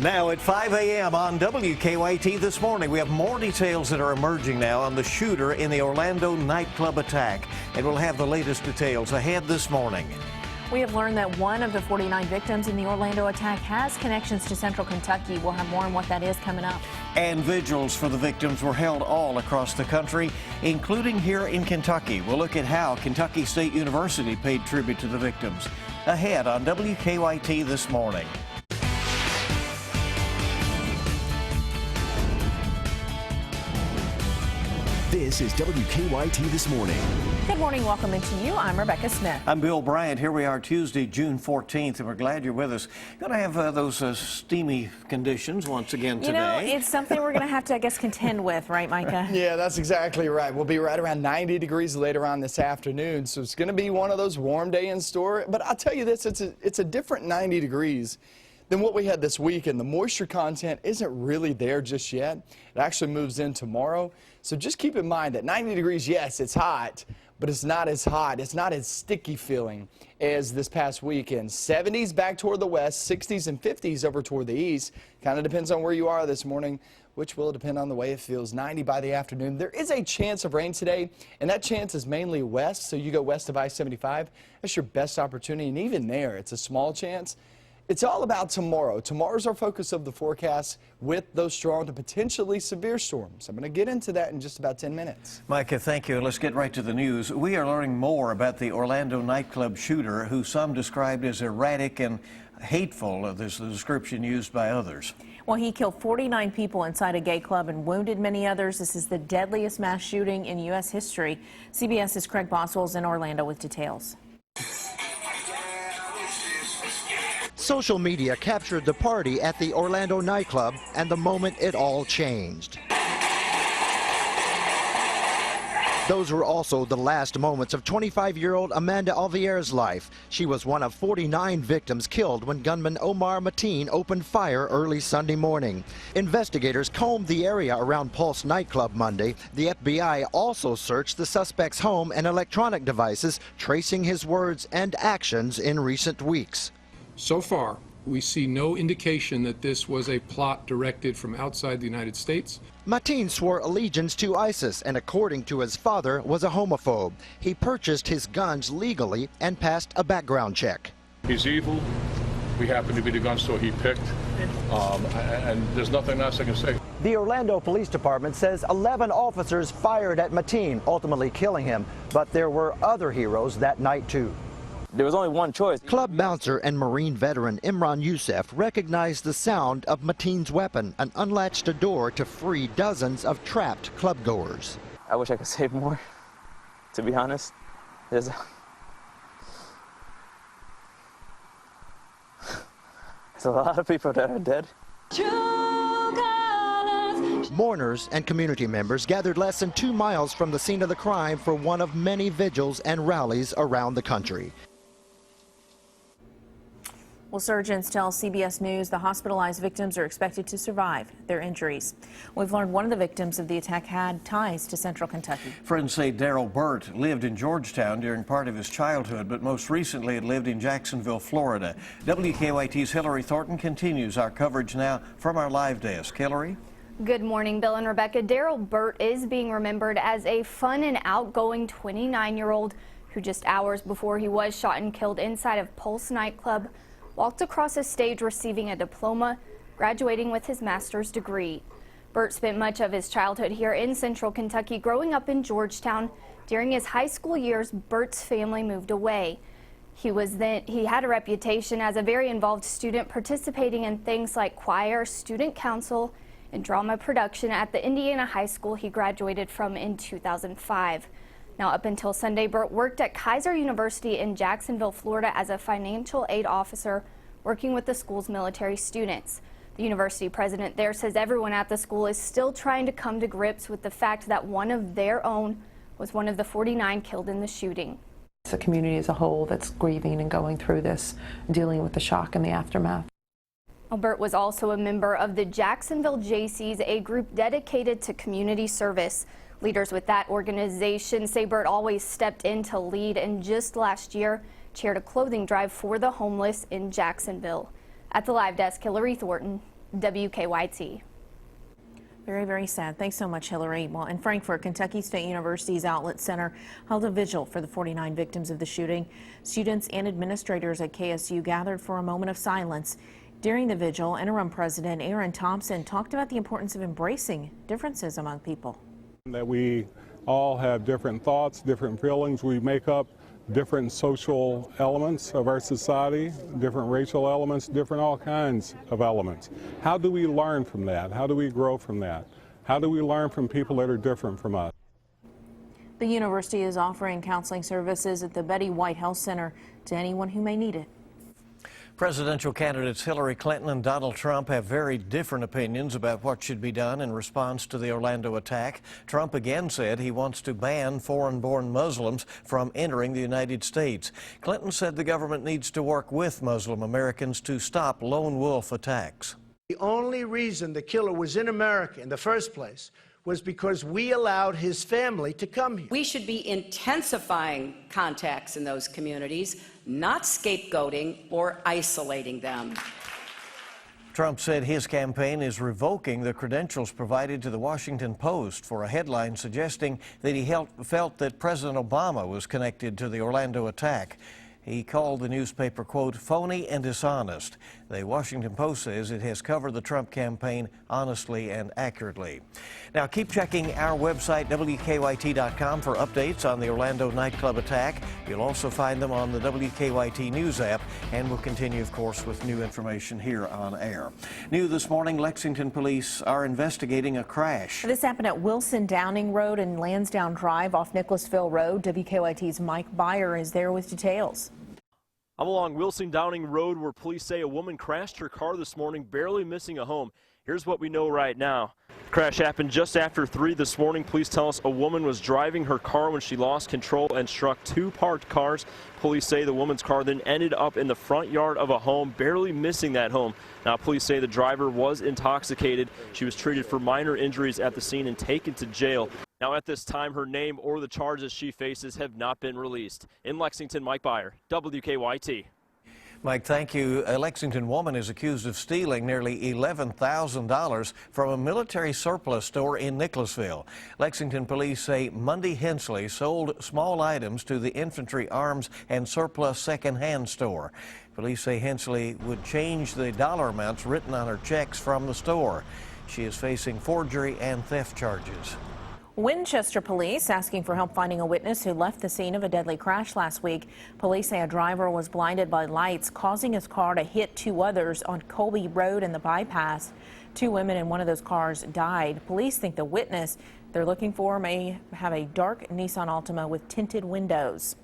Now at 5 a.m. on WKYT this morning, we have more details that are emerging now on the shooter in the Orlando nightclub attack, and we'll have the latest details ahead this morning. We have learned that one of the 49 victims in the Orlando attack has connections to Central Kentucky. We'll have more on what that is coming up. And vigils for the victims were held all across the country, including here in Kentucky. We'll look at how Kentucky State University paid tribute to the victims. Ahead on WKYT this morning. This is WKYT This Morning. Good morning. Welcome into you. I'm Rebecca Smith. I'm Bill Bryant. Here we are Tuesday, June 14th, and we're glad you're with us. Going to have those steamy conditions once again today. You know, it's something we're going to have to, I guess, contend with, right, Micah? Yeah, that's exactly right. We'll be right around 90 degrees later on this afternoon, so it's going to be one of those warm day in store. But I'll tell you this, it's a different 90 degrees than what we had this week, and the moisture content isn't really there just yet. It actually moves in tomorrow. So just keep in mind that 90 degrees, yes, it's hot, but it's not as hot. It's not as sticky feeling as this past weekend. 70s back toward the west, 60s and 50s over toward the east. Kind of depends on where you are this morning, which will depend on the way it feels. 90 by the afternoon. There is a chance of rain today, and that chance is mainly west. So you go west of I-75. That's your best opportunity, and even there, it's a small chance. It's all about tomorrow. Tomorrow's our focus of the forecast with those strong to potentially severe storms. I'm going to get into that in just about 10 minutes. Micah, thank you. Let's get right to the news. We are learning more about the Orlando nightclub shooter, who some described as erratic and hateful. This is the description used by others. Well, he killed 49 people inside a gay club and wounded many others. This is the deadliest mass shooting in U.S. history. CBS's Craig Boswell's in Orlando with details. Social media captured the party at the Orlando nightclub and the moment it all changed. Those were also the last moments of 25-year-old Amanda Alvier's life. She was one of 49 victims killed when gunman Omar Mateen opened fire early Sunday morning. Investigators combed the area around Pulse nightclub Monday. The FBI also searched the suspect's home and electronic devices, tracing his words and actions in recent weeks. So far, we see no indication that this was a plot directed from outside the United States. Mateen swore allegiance to ISIS and, according to his father, was a homophobe. He purchased his guns legally and passed a background check. He's evil. We happen to be the gun store he picked, and there's nothing else I can say. The Orlando Police Department says 11 officers fired at Mateen, ultimately killing him, but there were other heroes that night too. There was only one choice. Club bouncer and Marine veteran Imran Youssef recognized the sound of Mateen's weapon and unlatched a door to free dozens of trapped clubgoers. I wish I could save more, to be honest. There's a lot of people that are dead. Mourners and community members gathered less than 2 miles from the scene of the crime for one of many vigils and rallies around the country. Well, surgeons tell CBS News the hospitalized victims are expected to survive their injuries. We've learned one of the victims of the attack had ties to Central Kentucky. Friends say Daryl Burt lived in Georgetown during part of his childhood, but most recently had lived in Jacksonville, Florida. WKYT's Hillary Thornton continues our coverage now from our live desk. Hillary? Good morning, Bill and Rebecca. Daryl Burt is being remembered as a fun and outgoing 29-year-old who just hours before he was shot and killed inside of Pulse nightclub walked across a stage receiving a diploma, graduating with his master's degree. Burt spent much of his childhood here in Central Kentucky, growing up in Georgetown. During his high school years, Burt's family moved away. He had a reputation as a very involved student, participating in things like choir, student council, and drama production at the Indiana high school he graduated from in 2005. Now, up until Sunday, Burt worked at Kaiser University in Jacksonville, Florida as a financial aid officer, working with the school's military students. The university president there says everyone at the school is still trying to come to grips with the fact that one of their own was one of the 49 killed in the shooting. It's a community as a whole that's grieving and going through this, dealing with the shock and the aftermath. Burt was also a member of the Jacksonville JCs, a group dedicated to community service. Leaders with that organization say Burt always stepped in to lead, and just last year chaired a clothing drive for the homeless in Jacksonville. At the live desk, Hillary Thornton, WKYT. Very, very sad. Thanks so much, Hillary. Well, in Frankfort, Kentucky State University's Outlet Center held a vigil for the 49 victims of the shooting. Students and administrators at KSU gathered for a moment of silence. During the vigil, interim president Aaron Thompson talked about the importance of embracing differences among people. That we all have different thoughts, different feelings. We make up different social elements of our society, different racial elements, different all kinds of elements. How do we learn from that? How do we grow from that? How do we learn from people that are different from us? The university is offering counseling services at the Betty White Health Center to anyone who may need it. Presidential candidates Hillary Clinton and Donald Trump have very different opinions about what should be done in response to the Orlando attack. Trump again said he wants to ban foreign-born Muslims from entering the United States. Clinton said the government needs to work with Muslim Americans to stop lone wolf attacks. The only reason the killer was in America in the first place was because we allowed his family to come here. We should be intensifying contacts in those communities, not scapegoating or isolating them. Trump said his campaign is revoking the credentials provided to the Washington Post for a headline suggesting that he felt that President Obama was connected to the Orlando attack. He called the newspaper, quote, phony and dishonest. The Washington Post says it has covered the Trump campaign honestly and accurately. Now, keep checking our website, WKYT.com, for updates on the Orlando nightclub attack. You'll also find them on the WKYT News app, and we'll continue, of course, with new information here on air. New this morning, Lexington police are investigating a crash. This happened at Wilson Downing Road and Lansdowne Drive off Nicholasville Road. WKYT's Mike Byer is there with details. I'm along Wilson Downing Road where police say a woman crashed her car this morning, barely missing a home. Here's what we know right now. The crash happened just after 3 this morning. Police tell us a woman was driving her car when she lost control and struck 2 parked cars. Police say the woman's car then ended up in the front yard of a home, barely missing that home. Now, police say the driver was intoxicated. She was treated for minor injuries at the scene and taken to jail. Now, at this time, her name or the charges she faces have not been released. In Lexington, Mike Byer, WKYT. Mike, thank you. A Lexington woman is accused of stealing nearly $11,000 from a military surplus store in Nicholasville. Lexington police say Monday Hensley sold small items to the Infantry Arms and Surplus second-hand store. Police say Hensley would change the dollar amounts written on her checks from the store. She is facing forgery and theft charges. Winchester police asking for help finding a witness who left the scene of a deadly crash last week. Police say a driver was blinded by lights, causing his car to hit 2 others on Colby Road and the bypass. 2 women in one of those cars died. Police think the witness they're looking for may have a dark Nissan Altima with tinted windows.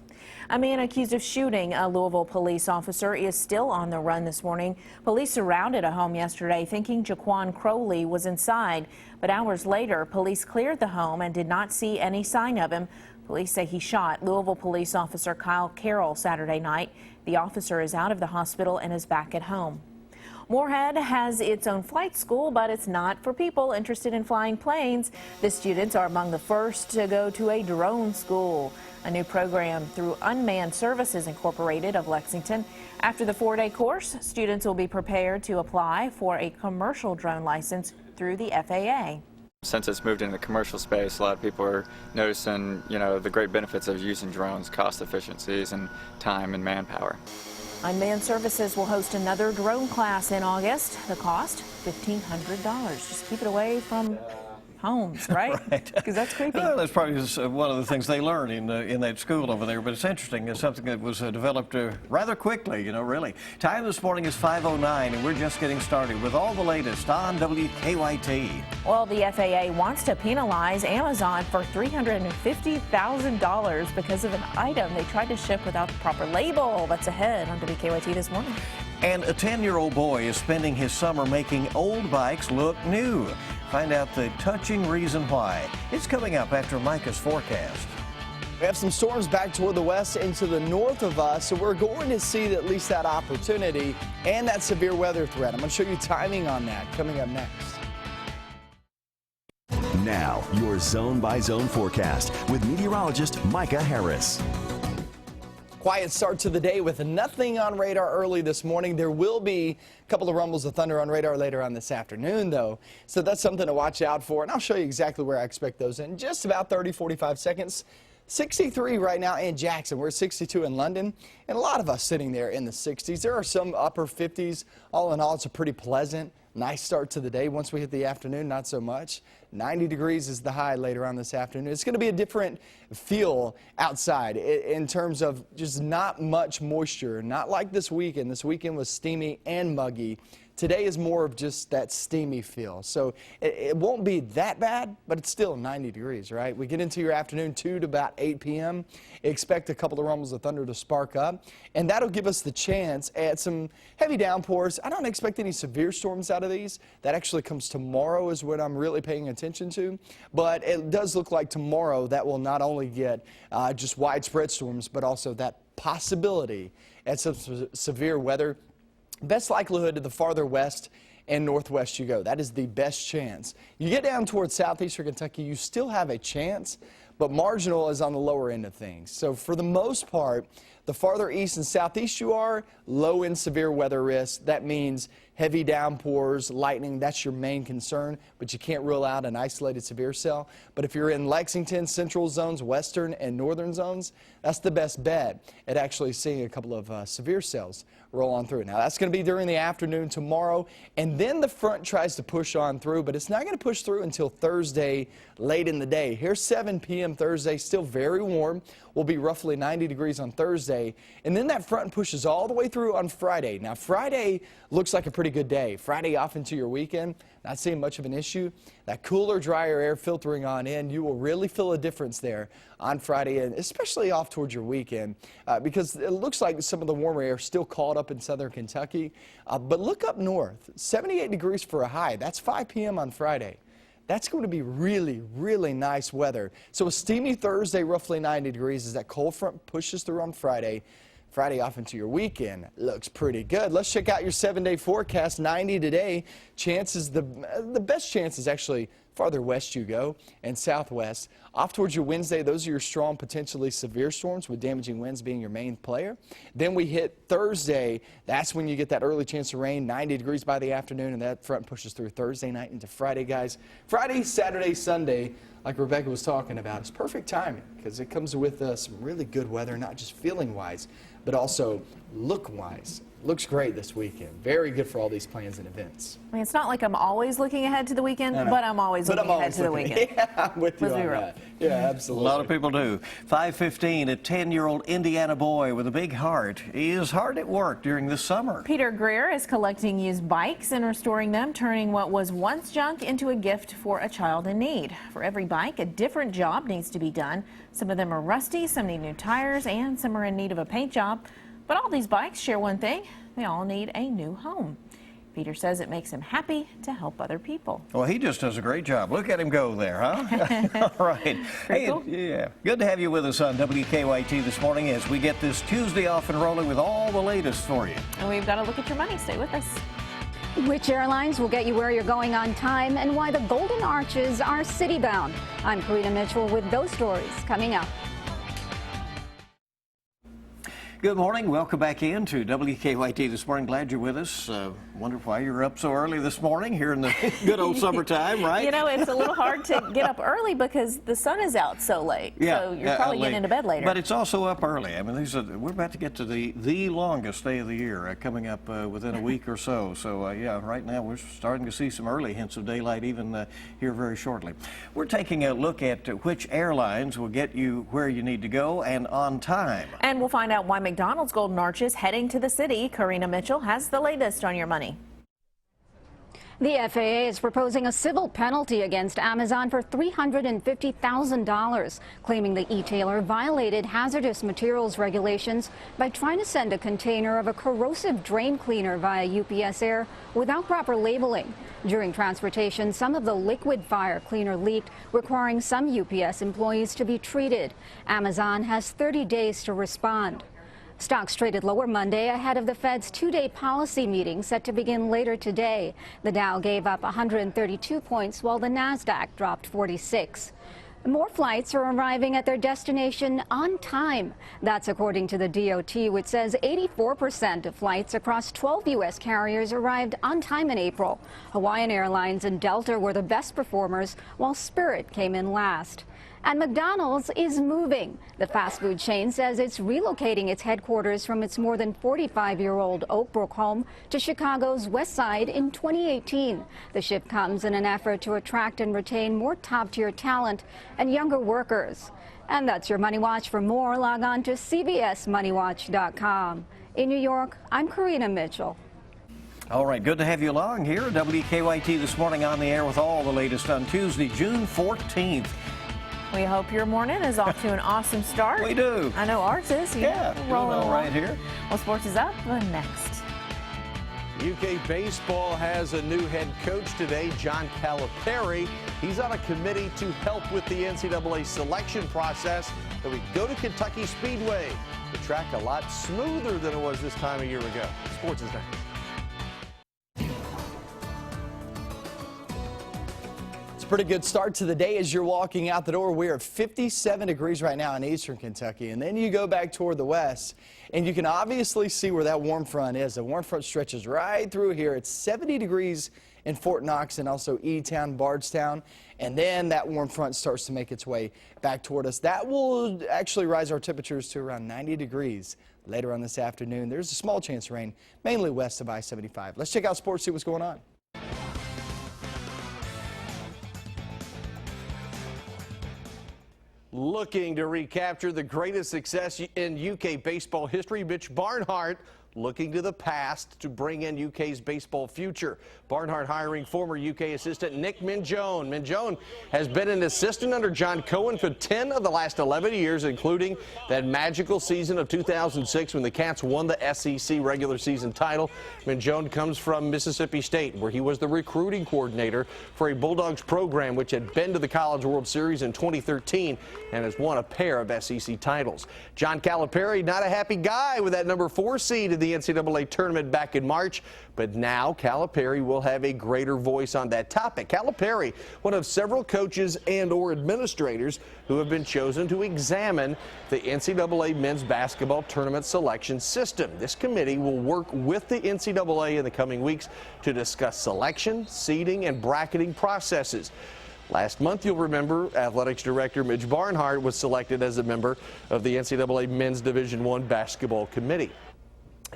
A man accused of shooting a Louisville police officer is still on the run this morning. Police surrounded a home yesterday thinking Jaquan Crowley was inside, but hours later, police cleared the home and did not see any sign of him. Police say he shot Louisville police officer Kyle Carroll Saturday night. The officer is out of the hospital and is back at home. Moorhead has its own flight school, but it's not for people interested in flying planes. The students are among the first to go to a drone school, a new program through Unmanned Services Incorporated of Lexington. After the 4-day course, students will be prepared to apply for a commercial drone license through the FAA. Since it's moved into the commercial space, a lot of people are noticing, the great benefits of using drones, cost efficiencies, and time and manpower. Unmanned Services will host another drone class in August. The cost, $1,500. Just keep it away from homes, right? Right. Because that's creepy. Well, that's probably just one of the things they learn in that school over there. But it's interesting. It's something that was developed rather quickly, really. Time this morning is 5:09, and we're just getting started with all the latest on WKYT. Well, the FAA wants to penalize Amazon for $350,000 because of an item they tried to ship without the proper label. That's ahead on WKYT this morning. And a 10-year-old boy is spending his summer making old bikes look new. Find out the touching reason why. It's coming up after Micah's forecast. We have some storms back toward the west and to the north of us, so we're going to see at least that opportunity and that severe weather threat. I'm going to show you timing on that coming up next. Now, your zone-by-zone forecast with meteorologist Micah Harris. Quiet start to the day with nothing on radar early this morning. There will be a couple of rumbles of thunder on radar later on this afternoon, though. So that's something to watch out for. And I'll show you exactly where I expect those in just about 30, 45 seconds. 63 right now in Jackson. We're at 62 in London, and a lot of us sitting there in the 60s. There are some upper 50s. All in all, it's a pretty pleasant, nice start to the day. Once we hit the afternoon, not so much. 90 degrees is the high later on this afternoon. It's going to be a different feel outside in terms of just not much moisture, not like this weekend. This weekend was steamy and muggy. Today is more of just that steamy feel. So it won't be that bad, but it's still 90 degrees, right? We get into your afternoon 2 to about 8 p.m. Expect a couple of rumbles of thunder to spark up, and that'll give us the chance at some heavy downpours. I don't expect any severe storms out of these. That actually comes tomorrow is what I'm really paying attention to. But it does look like tomorrow that will not only get just widespread storms, but also that possibility at some severe weather. Best likelihood to the farther west and northwest you go. That is the best chance. You get down towards southeastern Kentucky, you still have a chance, but marginal is on the lower end of things. So for the most part, the farther east and southeast you are, low and severe weather risk. That means heavy downpours, lightning, that's your main concern, but you can't rule out an isolated severe cell. But if you're in Lexington, central zones, western and northern zones, that's the best bet at actually seeing a couple of severe cells roll on through. Now, that's going to be during the afternoon tomorrow, and then the front tries to push on through, but it's not going to push through until Thursday late in the day. Here's 7 p.m. Thursday, still very warm. Will be roughly 90 degrees on Thursday, and then that front pushes all the way through on Friday. Now, Friday looks like a pretty good day. Friday off into your weekend, not seeing much of an issue. That cooler, drier air filtering on in, you will really feel a difference there on Friday, and especially off towards your weekend, because it looks like some of the warmer air is still caught up in southern Kentucky. But look up north, 78 degrees for a high. That's 5 p.m. on Friday. That's going to be really, really nice weather. So a steamy Thursday, roughly 90 degrees, as that cold front pushes through on Friday. Friday off into your weekend looks pretty good. Let's check out your 7-day forecast. 90 today. Chances, the best chance is actually farther west you go and southwest. Off towards your Wednesday, those are your strong, potentially severe storms with damaging winds being your main player. Then we hit Thursday. That's when you get that early chance of rain, 90 degrees by the afternoon, and that front pushes through Thursday night into Friday, guys. Friday, Saturday, Sunday, like Rebecca was talking about, is perfect timing because it comes with some really good weather, not just feeling-wise, but also look-wise. Looks great this weekend. Very good for all these plans and events. I mean, it's not like I'm always looking ahead to the weekend, but I'm always looking ahead to the weekend. Yeah, I'm with you on that. Yeah, absolutely. A lot of people do. 5:15, a 10-year-old Indiana boy with a big heart is hard at work during the summer. Peter Greer is collecting used bikes and restoring them, turning what was once junk into a gift for a child in need. For every bike, a different job needs to be done. Some of them are rusty, some need new tires, and some are in need of a paint job. But all these bikes share one thing. They all need a new home. Peter says it makes him happy to help other people. Well, he just does a great job. Look at him go there, huh? All right. Hey, cool. Yeah, good to have you with us on WKYT this morning as we get this Tuesday off and rolling with all the latest for you. And we've got to look at your money. Stay with us. Which airlines will get you where you're going on time and why the Golden Arches are city-bound. I'm Karina Mitchell with those stories coming up. Good morning. Welcome back in to WKYT this morning. Glad you're with us. Wonder why you're up so early this morning here in the good old summertime, right? You know, it's a little hard to get up early because the sun is out so late. Yeah, so you're probably getting into bed later. But it's also up early. I mean, we're about to get to the longest day of the year coming up within a week or so. So, yeah, right now we're starting to see some early hints of daylight even here very shortly. We're taking a look at which airlines will get you where you need to go and on time. And we'll find out why McDonald's Golden Arches heading to the city. Karina Mitchell has the latest on your money. The FAA is proposing a civil penalty against Amazon for $350,000, claiming the e-tailer violated hazardous materials regulations by trying to send a container of a corrosive drain cleaner via UPS Air without proper labeling. During transportation, some of the liquid fire cleaner leaked, requiring some UPS employees to be treated. Amazon has 30 days to respond. Stocks traded lower Monday ahead of the Fed's two-day policy meeting set to begin later today. The Dow gave up 132 points while the Nasdaq dropped 46. More flights are arriving at their destination on time. That's according to the DOT, which says 84% of flights across 12 U.S. carriers arrived on time in April. Hawaiian Airlines and Delta were the best performers, while Spirit came in last. And McDonald's is moving. The fast food chain says it's relocating its headquarters from its more than 45-year-old Oak Brook home to Chicago's West Side in 2018. The shift comes in an effort to attract and retain more top-tier talent and younger workers. And that's your Money Watch. For more, log on to cbsmoneywatch.com. In New York, I'm Karina Mitchell. All right, good to have you along here at WKYT this morning, on the air with all the latest on Tuesday, June 14th. We hope your morning is off to an awesome start. We do. I know ours is. Yeah, rolling all right here. Well, sports is up next. UK baseball has a new head coach today, John Calipari. He's on a committee to help with the NCAA selection process. Then we go to Kentucky Speedway. The track a lot smoother than it was this time a year ago. Sports is next. Pretty good start to the day as you're walking out the door. We're at 57 degrees right now in eastern Kentucky, and then you go back toward the west and you can obviously see where that warm front is. The warm front stretches right through here. It's 70 degrees in Fort Knox and also E-Town, Bardstown, and then that warm front starts to make its way back toward us. That will actually rise our temperatures to around 90 degrees later on this afternoon. There's a small chance of rain, mainly west of I-75. Let's check out sports, see what's going on. Looking to recapture the greatest success in UK baseball history, Mitch Barnhart looking to the past to bring in UK's baseball future. Barnhart hiring former UK assistant Nick Minjone. Minjone has been an assistant under John Cohen for 10 of the last 11 years, including that magical season of 2006 when the Cats won the SEC regular season title. Minjone comes from Mississippi State, where he was the recruiting coordinator for a Bulldogs program which had been to the College World Series in 2013 and has won a pair of SEC titles. John Calipari, not a happy guy with that number 4 seed in the NCAA tournament back in March, but now Calipari will have a greater voice on that topic. Calipari, one of several coaches and/or administrators who have been chosen to examine the NCAA men's basketball tournament selection system. This committee will work with the NCAA in the coming weeks to discuss selection, seeding, and bracketing processes. Last month, you'll remember, Athletics Director Mitch Barnhart was selected as a member of the NCAA Men's Division I Basketball Committee.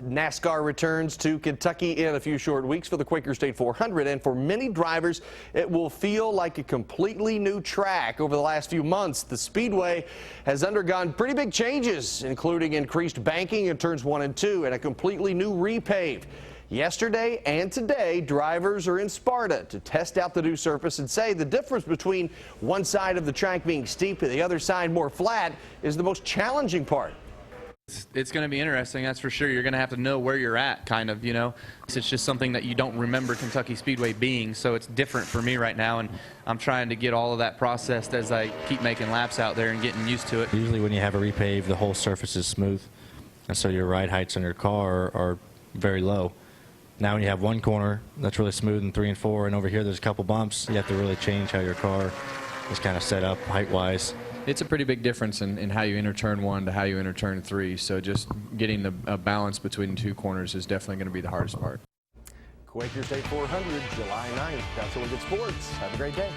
NASCAR returns to Kentucky in a few short weeks for the Quaker State 400, and for many drivers, it will feel like a completely new track. Over the last few months, the Speedway has undergone pretty big changes, including increased banking in turns 1 and 2 and a completely new repave. Yesterday and today, drivers are in Sparta to test out the new surface and say the difference between one side of the track being steep and the other side more flat is the most challenging part. It's going to be interesting, that's for sure. You're going to have to know where you're at, kind of, you know. It's just something that you don't remember Kentucky Speedway being, so it's different for me right now, and I'm trying to get all of that processed as I keep making laps out there and getting used to it. Usually when you have a repave, the whole surface is smooth, and so your ride heights on your car are very low. Now when you have one corner that's really smooth in 3 and 4, and over here there's a couple bumps, you have to really change how your car is kind of set up height-wise. It's a pretty big difference in how you enter turn 1 to how you enter turn 3, so just getting the balance between the two corners is definitely going to be the hardest part. Quaker State 400, July 9th. That's all we get sports. Have a great day.